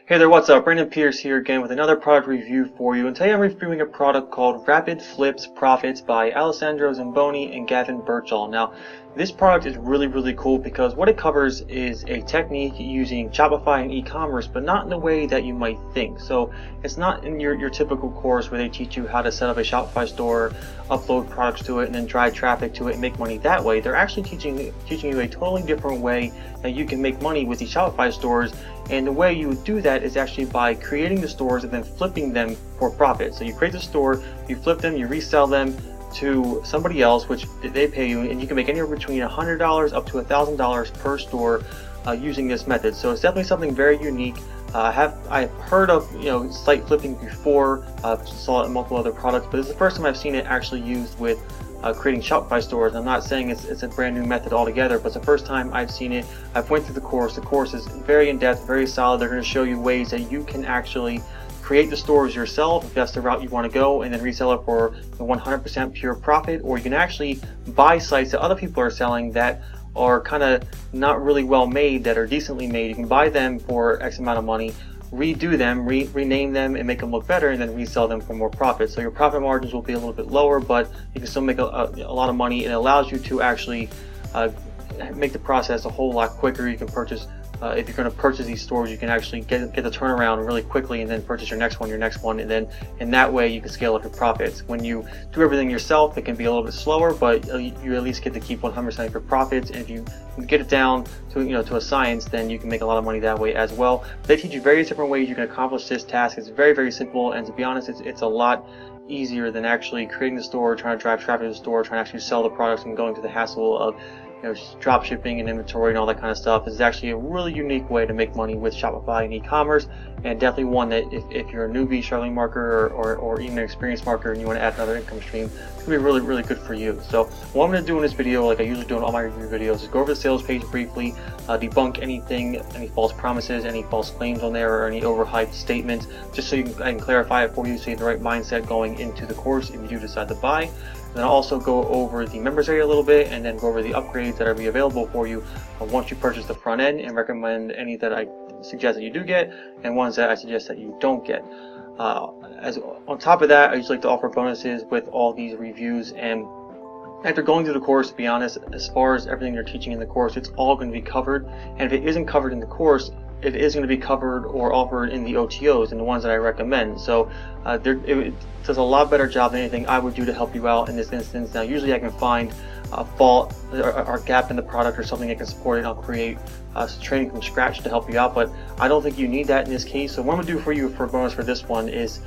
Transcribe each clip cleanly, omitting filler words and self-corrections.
Hey there, what's up? Brandon Pierce here again with another product review for you. And today I'm reviewing a product called Rapid Flips Profits by Alessandro Zamboni and Gavin Birchall. Now, this product is really cool because what it covers is a technique using Shopify and e-commerce, but not in the way that you might think. So it's not in your typical course where they teach you how to set up a Shopify store, upload products to it, and then drive traffic to it and make money that way. They're actually teaching you a totally different way that you can make money with these Shopify stores. And the way you would do that is actually by creating the stores and then flipping them for profit. So you create the store, you flip them, you resell them to somebody else, which they pay you, and you can make anywhere between $100 up to $1,000 per store using this method. So it's definitely something very unique. I've heard of site flipping before, saw it in multiple other products, but it's the first time I've seen it actually used with creating Shopify stores. I'm not saying it's a brand new method altogether, but it's the first time I've seen it. I've went through the course. The course is very in-depth, very solid. They're going to show you ways that you can actually create the stores yourself if that's the route you want to go, and then resell it for 100% pure profit. Or you can actually buy sites that other people are selling that are kind of not really well made, that are decently made. You can buy them for X amount of money, redo them, rename them, and make them look better, and then resell them for more profit. So your profit margins will be a little bit lower, but you can still make a lot of money, and it allows you to actually make the process a whole lot quicker. You can purchase, if you're going to purchase these stores, you can actually get the turnaround really quickly, and then purchase your next one, and then in that way you can scale up your profits. When you do everything yourself, it can be a little bit slower, but you at least get to keep 100% of your profits. And if you get it down to a science, then you can make a lot of money that way as well. They teach you various different ways you can accomplish this task. It's very simple, and to be honest, it's a lot easier than actually creating the store, trying to drive traffic to the store, trying to actually sell the products, and going through the hassle of drop shipping and inventory and all that kind of stuff. Is actually a really unique way to make money with Shopify and e-commerce, and definitely one that if you're a newbie, struggling marketer, or even an experienced marketer and you want to add another income stream, it's going to be really good for you. So what I'm going to do in this video, like I usually do in all my review videos, is go over the sales page briefly, debunk any false promises, any false claims on there, or any overhyped statements, just so I can clarify it for you, so you have the right mindset going into the course if you do decide to buy. Then I'll also go over the members area a little bit, and then go over the upgrades that are be available for you once you purchase the front end, and recommend any that I suggest that you do get, and ones that I suggest that you don't get. As on top of that, I usually like to offer bonuses with all these reviews. And after going through the course, to be honest, as far as everything they're teaching in the course, it's all going to be covered. And if it isn't covered in the course, it is going to be covered or offered in the OTOs and the ones that I recommend. So it does a lot better job than anything I would do to help you out in this instance. Now, usually I can find a fault or gap in the product or something that can support it, and I'll create training from scratch to help you out, but I don't think you need that in this case. So what I'm going to do for you for a bonus for this one is,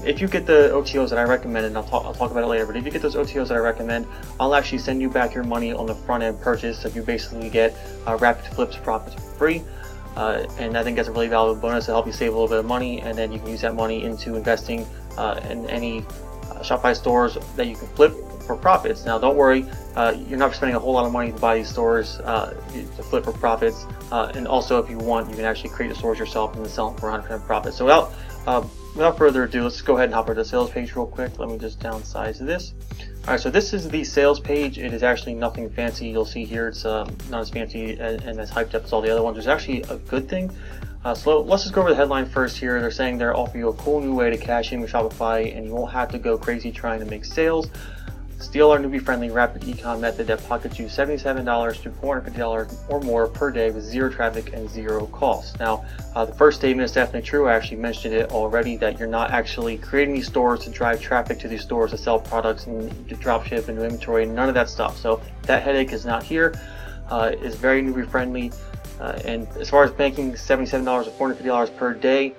if you get the OTOs that I recommend, and I'll talk about it later, but if you get those OTOs that I recommend, I'll actually send you back your money on the front end purchase. So you basically get Rapid Flips Profits for free. And I think that's a really valuable bonus to help you save a little bit of money, and then you can use that money into investing in any Shopify stores that you can flip for profits. Now, don't worry, you're not spending a whole lot of money to buy these stores to flip for profits. And also, if you want, you can actually create the stores yourself and then sell them for 100% profit. So without further ado, let's go ahead and hop over to the sales page real quick. Let me just downsize this. Alright, so this is the sales page. It is actually nothing fancy. You'll see here it's not as fancy and as hyped up as all the other ones. It's actually a good thing. So let's just go over the headline first here. They're saying they're offering you a cool new way to cash in with Shopify, and you won't have to go crazy trying to make sales. Steal our newbie-friendly rapid ecom method that pockets you $77 to $450 or more per day with zero traffic and zero costs. Now, the first statement is definitely true. I actually mentioned it already, that you're not actually creating these stores to drive traffic to these stores to sell products and to drop ship and do inventory, none of that stuff. So that headache is not here. It's very newbie-friendly. And as far as banking $77 to $450 per day,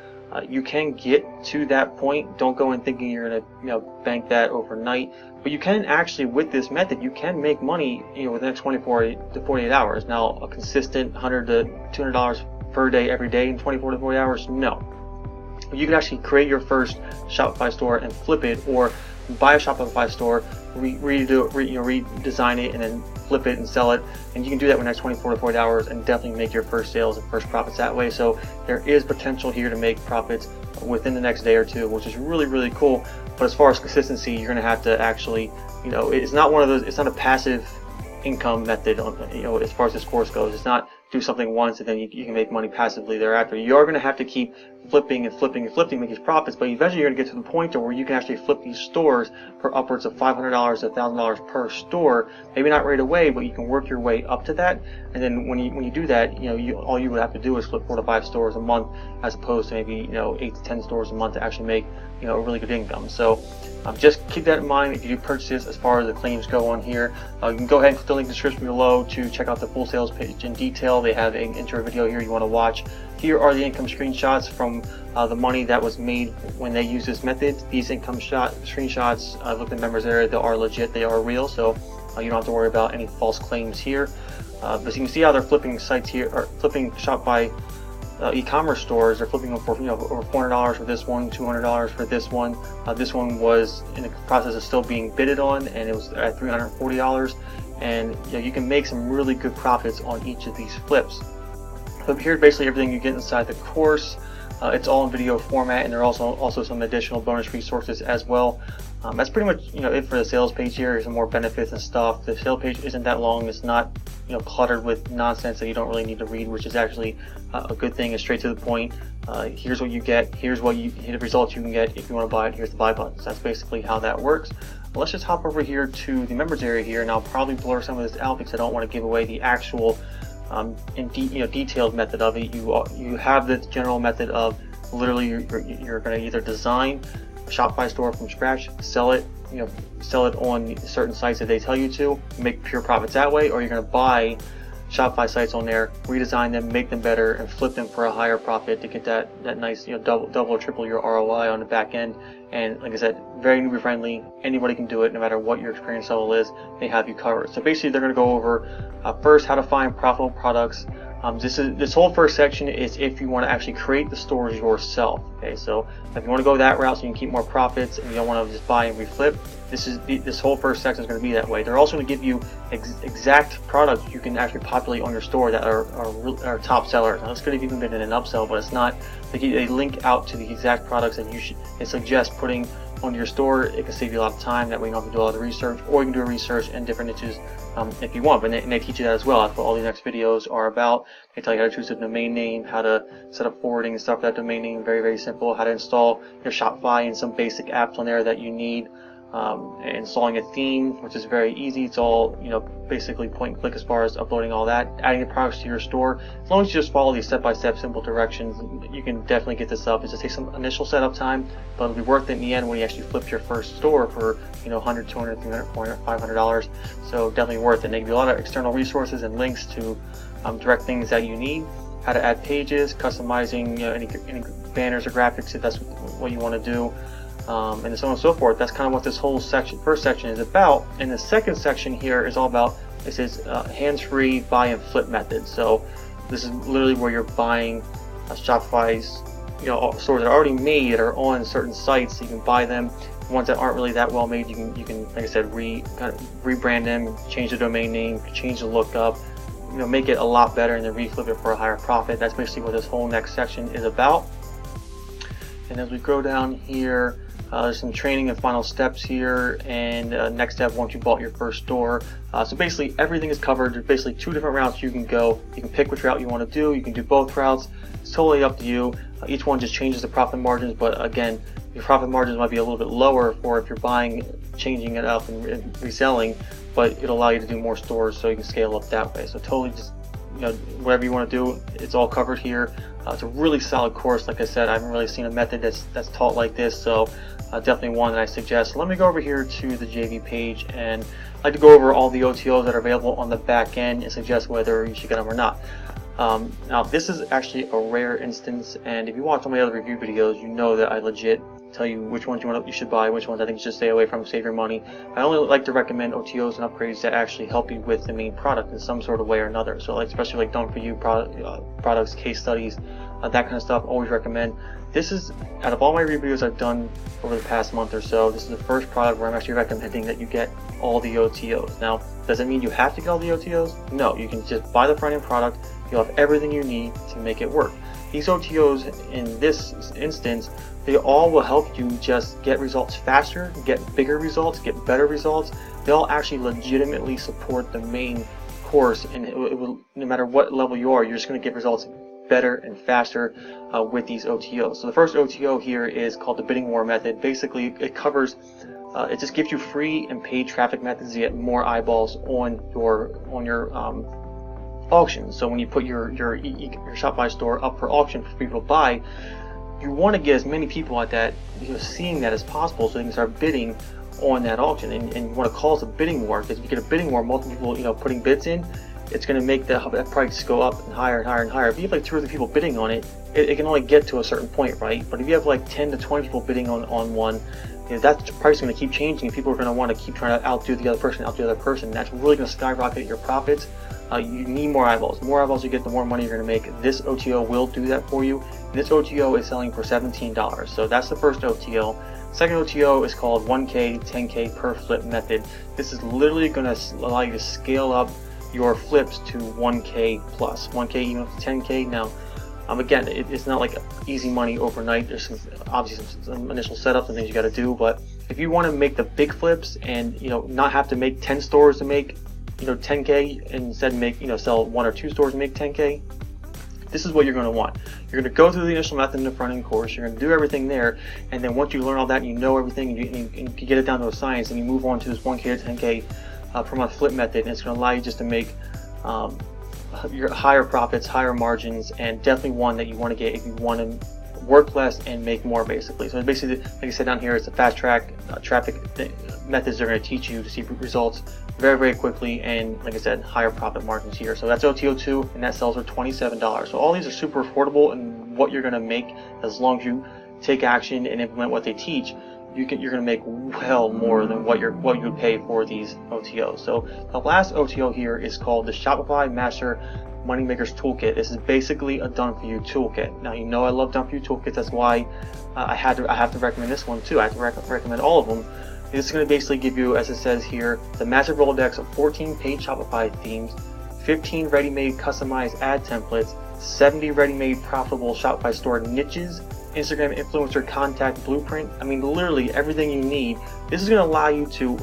you can get to that point. Don't go in thinking you're going to bank that overnight. But you can actually, with this method, you can make money within the next 24 to 48 hours. Now, a consistent $100 to $200 per day every day in 24 to 40 hours, no. You can actually create your first Shopify store and flip it, or buy a Shopify store, redesign it, and then flip it and sell it. And you can do that in the next 24 to 40 hours and definitely make your first sales and first profits that way. So there is potential here to make profits within the next day or two, which is really cool. But as far as consistency, you're going to have to actually, it's not one of those, it's not a passive income method, as far as this course goes. It's not do something once and then you can make money passively thereafter. You are going to have to keep flipping and flipping and flipping, make these profits, but eventually you're going to get to the point where you can actually flip these stores for upwards of $500 to $1,000 per store. Maybe not right away, but you can work your way up to that. And then when you do that, all you would have to do is flip 4 to 5 stores a month, as opposed to maybe 8 to 10 stores a month to actually make a really good income. So just keep that in mind if you do purchases. As far as the claims go on here, you can go ahead and click the link in the description below to check out the full sales page in detail. They have an intro video here you want to watch. Here are the income screenshots from the money that was made when they use this method. These income screenshots, look at the members area, they are legit, they are real, so you don't have to worry about any false claims here. But you can see how they're flipping sites here, or flipping Shopify e-commerce stores. They're flipping them for over $400 for this one, $200 for this one. This one was in the process of still being bidded on, and it was at $340. And you can make some really good profits on each of these flips. So here, basically everything you get inside the course. It's all in video format, and there are also some additional bonus resources as well. That's pretty much it for the sales page here. Here's some more benefits and stuff. The sales page isn't that long. It's not cluttered with nonsense that you don't really need to read, which is actually a good thing. It's straight to the point. Here's what you get. Here's the results you can get if you want to buy it. Here's the buy button. So that's basically how that works. Let's just hop over here to the members area here, and I'll probably blur some of this out because I don't want to give away the actual detailed method of it. You have the general method of literally you're going to either design a Shopify store from scratch, sell it on certain sites that they tell you to, make pure profits that way, or you're going to buy Shopify sites on there, redesign them, make them better, and flip them for a higher profit to get that nice double or triple your ROI on the back end. And like I said, very newbie friendly. Anybody can do it, no matter what your experience level is. They have you covered. So basically, they're going to go over first how to find profitable products. This whole first section is if you want to actually create the stores yourself. Okay, so if you want to go that route so you can keep more profits and you don't want to just buy and reflip, this whole first section is going to be that way. They're also going to give you exact products you can actually populate on your store that are top sellers. Now, this could have even been in an upsell, but it's not. They link out to the exact products that they suggest putting on your store. It can save you a lot of time. That way you don't have to do all the research, or you can do research in different niches if you want. But they teach you that as well. That's what all the next videos are about. They tell you how to choose a domain name, how to set up forwarding and stuff for that domain name. Very, very simple. How to install your Shopify and some basic apps on there that you need. Installing a theme, which is very easy. It's all basically point and click as far as uploading all that. Adding the products to your store. As long as you just follow these step-by-step simple directions, you can definitely get this up. It just takes some initial setup time, but it'll be worth it in the end when you actually flip your first store for $100, $200, $300, $400, $500. So definitely worth it. And they give you a lot of external resources and links to direct things that you need. How to add pages, customizing any banners or graphics if that's what you want to do. And so on and so forth. That's kind of what this whole first section is about. And the second section here is all about, it says hands-free buy and flip method. So this is literally where you're buying Shopify's stores that are already made, that are on certain sites. So you can buy them. Ones that aren't really that well made, you can like I said, kind of rebrand them, change the domain name, change the lookup, make it a lot better, and then reflip it for a higher profit. That's basically what this whole next section is about. And as we go down here, there's some training and final steps here, and next step once you bought your first store. So basically everything is covered. There's basically 2 different routes you can go. You can pick which route you want to do. You can do both routes. It's totally up to you. Each one just changes the profit margins, but again, your profit margins might be a little bit lower for if you're buying, changing it up and reselling, but it'll allow you to do more stores so you can scale up that way. So totally just whatever you want to do, it's all covered here. It's a really solid course. Like I said, I haven't really seen a method that's taught like this, so definitely one that I suggest. Let me go over here to the JV page, and I'd like to go over all the OTOs that are available on the back end and suggest whether you should get them or not. Now this is actually a rare instance, and if you watch all my other review videos, you know that I legit tell you which ones you should buy, which ones I think you should stay away from, save your money. I only like to recommend OTOs and upgrades that actually help you with the main product in some sort of way or another. So especially like done for you products, case studies, that kind of stuff, always recommend. This is, out of all my reviews I've done over the past month or so, this is the first product where I'm actually recommending that you get all the OTOs. Now, does it mean you have to get all the OTOs? No, you can just buy the front end product. You'll have everything you need to make it work. These OTOs in this instance, they all will help you just get results faster, get bigger results, get better results. They'll actually legitimately support the main course, and it will, no matter what level you are, you're just going to get results better and faster with these OTOs. So the first OTO here is called the bidding war method. Basically, it covers, it just gives you free and paid traffic methods to get more eyeballs on your auction. So when you put your Shopify store up for auction for people to buy, you want to get as many people at that, seeing that as possible, so they can start bidding on that auction. And you want to call it a bidding war, because if you get a bidding war, multiple people putting bids in, it's going to make that price go up and higher and higher and higher. If you have like 2 or 3 people bidding on it, it can only get to a certain point, right? But if you have like 10 to 20 people bidding on one, that price is going to keep changing, and people are going to want to keep trying to outdo the other person. That's really going to skyrocket your profits. You need more eyeballs. The more eyeballs you get, the more money you're going to make. This OTO will do that for you. This OTO is selling for $17. So that's the first OTO. Second OTO is called 1K, 10K per flip method. This is literally going to allow you to scale up your flips to 1K plus. 1K even up to 10K. Now, again, it's not like easy money overnight. There's obviously some initial setups and things you got to do. But if you want to make the big flips and not have to make 10 stores to make 10K, and instead make sell 1 or 2 stores and make 10K, this is what you're going to want. You're going to go through the initial method in the front end course. You're going to do everything there, and then once you learn all that and you know everything, and you get it down to a science, and you move on to this 1K to 10K per month flip method, and it's going to allow you just to make your higher profits, higher margins, and definitely one that you want to get if you want to work less and make more, basically. So basically, like I said down here, it's a fast track traffic methods they're going to teach you to see results very, very quickly, and like I said, higher profit margins here. So that's OTO 2, and that sells for $27. So all these are super affordable, and what you're going to make, as long as you take action and implement what they teach, you're going to make well more than what you would pay for these OTOs. So the last OTO here is called the Shopify Master Moneymakers Toolkit. This is basically a done-for-you toolkit. Now, I love done-for-you toolkits. That's why I have to recommend this one too. I have to recommend all of them. This is going to basically give you, as it says here, the massive Rolodex of 14 paid Shopify themes, 15 ready-made customized ad templates, 70 ready-made profitable Shopify store niches, Instagram influencer contact blueprint. Literally everything you need. This is going to allow you to,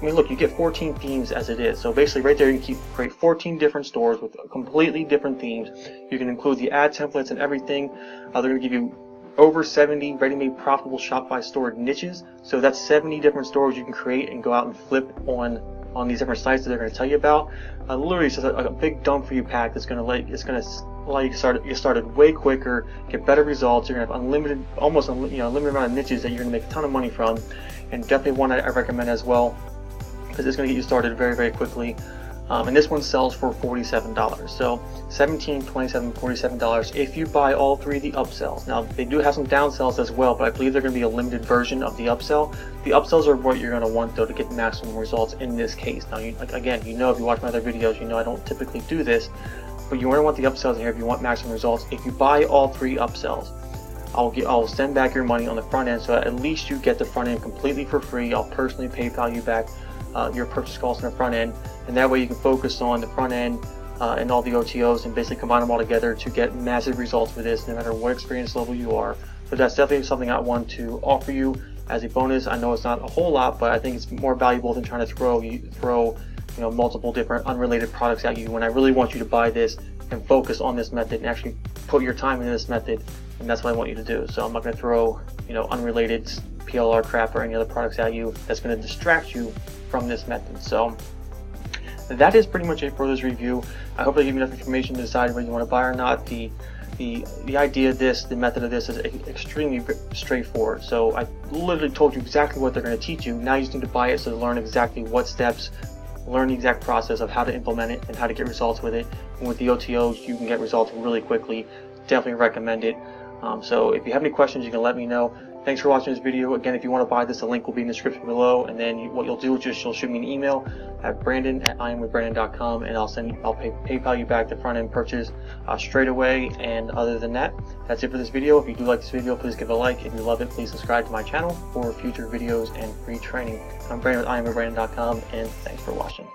look, you get 14 themes as it is. So basically right there you can create 14 different stores with completely different themes. You can include the ad templates and everything. They're going to give you over 70 ready-made profitable Shopify store niches. So that's 70 different stores you can create and go out and flip on these different sites that they're going to tell you about. Literally, it's just a big done-for-you pack that's going to allow you to get started way quicker, get better results. You're going to have unlimited amount of niches that you're going to make a ton of money from, and definitely one I recommend as well, because it's going to get you started very, very quickly. And this one sells for $47. So $17, $27, $47 if you buy all 3 of the upsells. Now, they do have some downsells as well, but I believe they're going to be a limited version of the upsell. The upsells are what you're going to want, though, to get maximum results in this case. Now, again, if you watch my other videos, I don't typically do this, but you want the upsells here if you want maximum results. If you buy all 3 upsells, I'll send back your money on the front end, so at least you get the front end completely for free. I'll personally PayPal you back your purchase costs on the front end, and that way you can focus on the front end and all the OTOs and basically combine them all together to get massive results with this, no matter what experience level you are. So that's definitely something I want to offer you as a bonus. I know it's not a whole lot, but I think it's more valuable than trying to throw multiple different unrelated products at you, when I really want you to buy this and focus on this method and actually put your time into this method, and that's what I want you to do. So I'm not going to throw unrelated PLR crap or any other products at you that's going to distract you from this method. So that is pretty much it for this review. I hope I give you enough information to decide whether you want to buy or not. The idea of this, the method of this, is extremely straightforward. So I literally told you exactly what they're going to teach you. Now you just need to buy it, so to learn exactly what steps, learn the exact process of how to implement it and how to get results with it. And with the OTOs, you can get results really quickly. Definitely recommend it. So if you have any questions, you can let me know. Thanks for watching this video. Again, if you want to buy this, the link will be in the description below. And then what you'll do is you'll shoot me an email at brandon@iamwithbrandon.com, and I'll PayPal you back the front end purchase straight away. And other than that, that's it for this video. If you do like this video, please give it a like. If you love it, please subscribe to my channel for future videos and free training. I'm Brandon with iamwithbrandon.com, and thanks for watching.